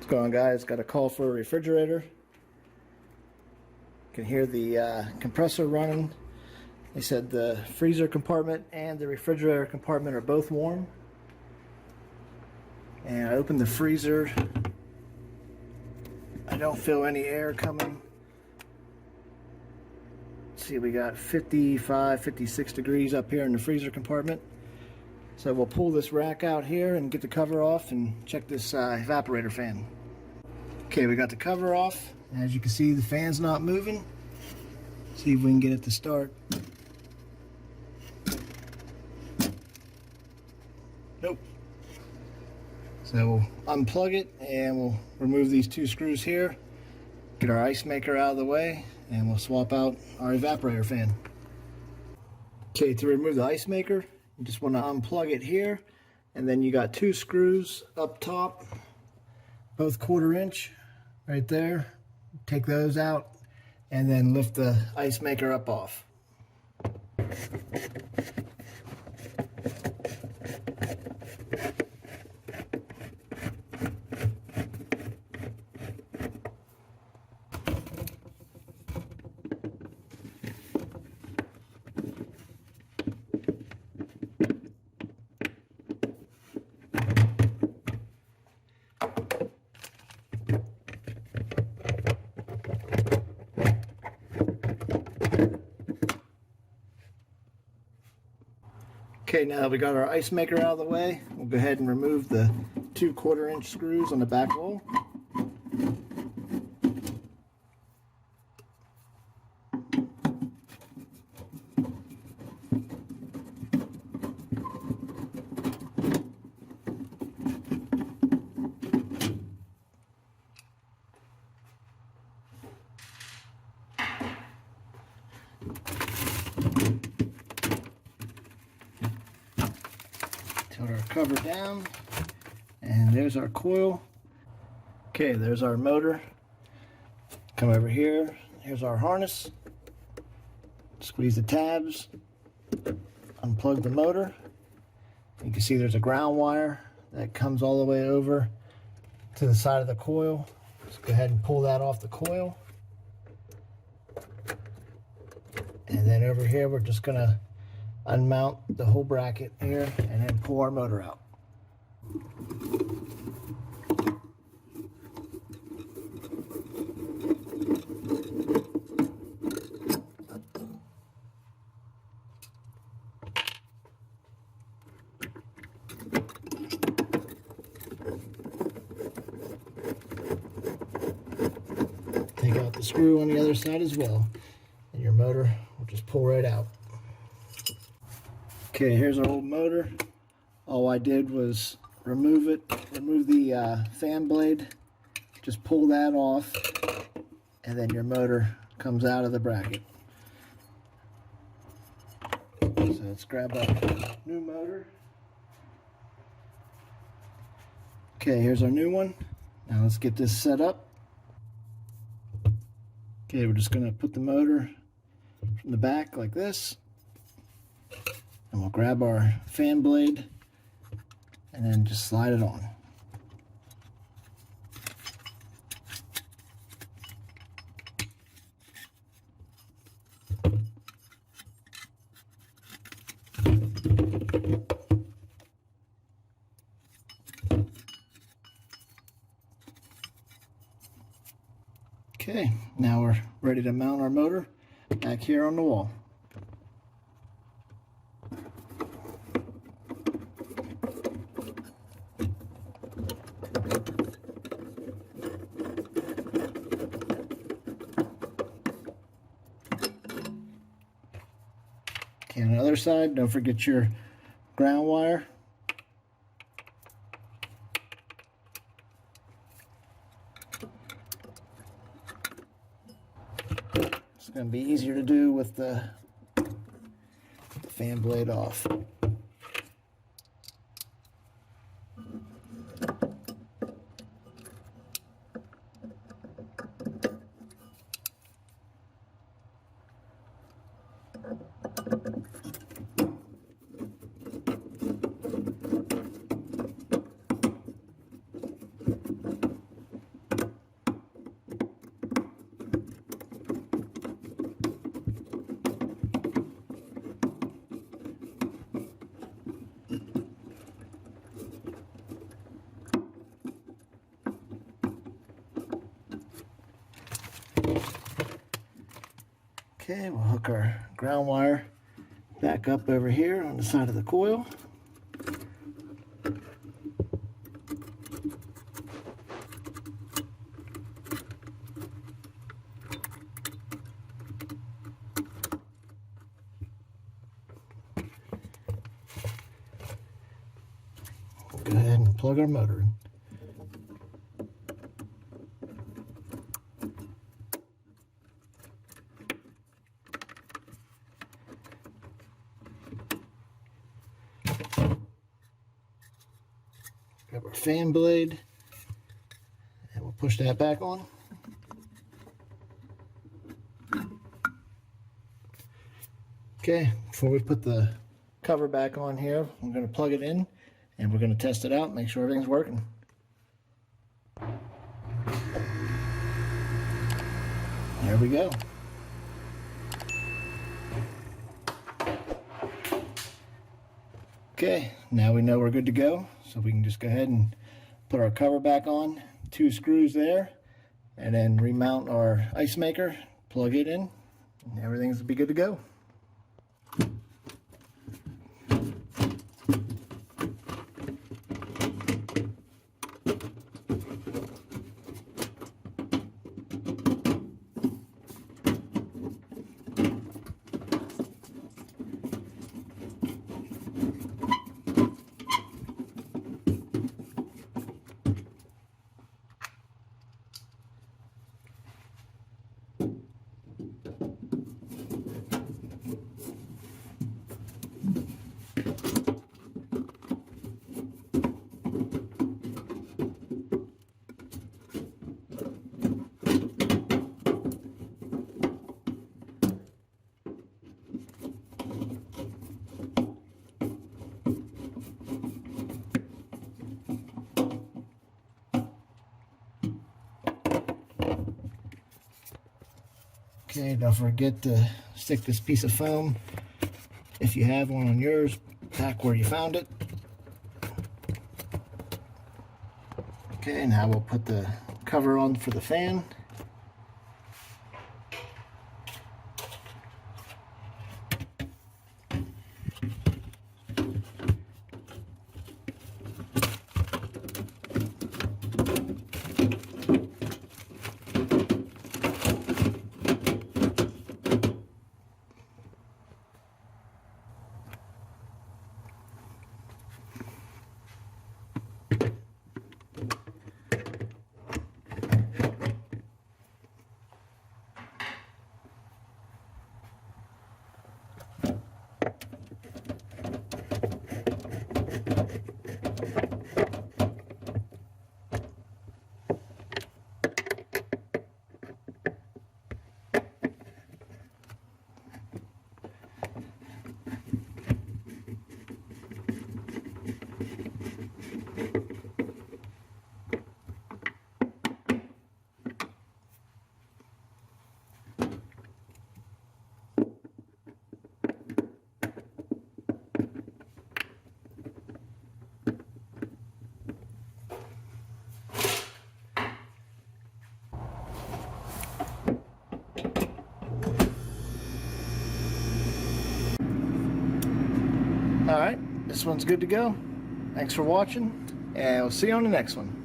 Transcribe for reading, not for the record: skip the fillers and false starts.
What's going on, guys? Got a call for a refrigerator. You can hear the compressor running. They said the freezer compartment and the refrigerator compartment are both warm. And I opened the freezer. I don't feel any air coming. Let's see, we got 55, 56 degrees up here in the freezer compartment. So we'll pull this rack out here and get the cover off and check this evaporator fan. Okay, we got the cover off. As you can see, the fan's not moving. See if we can get it to start. Nope. So we'll unplug it and we'll remove these two screws here, get our ice maker out of the way, and we'll swap out our evaporator fan. Okay, to remove the ice maker, you just want to unplug it here, and then you got two screws up top, both 1/4 inch right there. Take those out and then lift the ice maker up off. Okay, now that we got our ice maker out of the way, we'll go ahead and remove the two 1/4 inch screws on the back wall. Tilt our cover down, and there's our coil. Okay, there's our motor. Come over here, here's our harness. Squeeze the tabs, unplug the motor. You can see there's a ground wire that comes all the way over to the side of the coil. Let's go ahead and pull that off the coil. And then over here, we're just gonna unmount the whole bracket here and then pull our motor out. Take out the screw on the other side as well, and your motor will just pull right out. Okay, here's our old motor. All I did was remove the fan blade, just pull that off, and then your motor comes out of the bracket. So let's grab a new motor. Okay, here's our new one. Now let's get this set up. Okay, we're just gonna put the motor from the back like this. And we'll grab our fan blade and then just slide it on. Okay, now we're ready to mount our motor back here on the wall. Okay, on the other side, don't forget your ground wire. It's going to be easier to do with the fan blade off. Okay, we'll hook our ground wire back up over here on the side of the coil. We'll go ahead and plug our motor in. Grab our fan blade and we'll push that back on. Okay, before we put the cover back on here, I'm going to plug it in and we're going to test it out, make sure everything's working. There we go. Okay, now we know we're good to go, so we can just go ahead and put our cover back on, 2 screws there, and then remount our ice maker, plug it in, and everything's be good to go. Okay, don't forget to stick this piece of foam, if you have one on yours, back where you found it. Okay, now we'll put the cover on for the fan. Alright, this one's good to go. Thanks for watching, and we'll see you on the next one.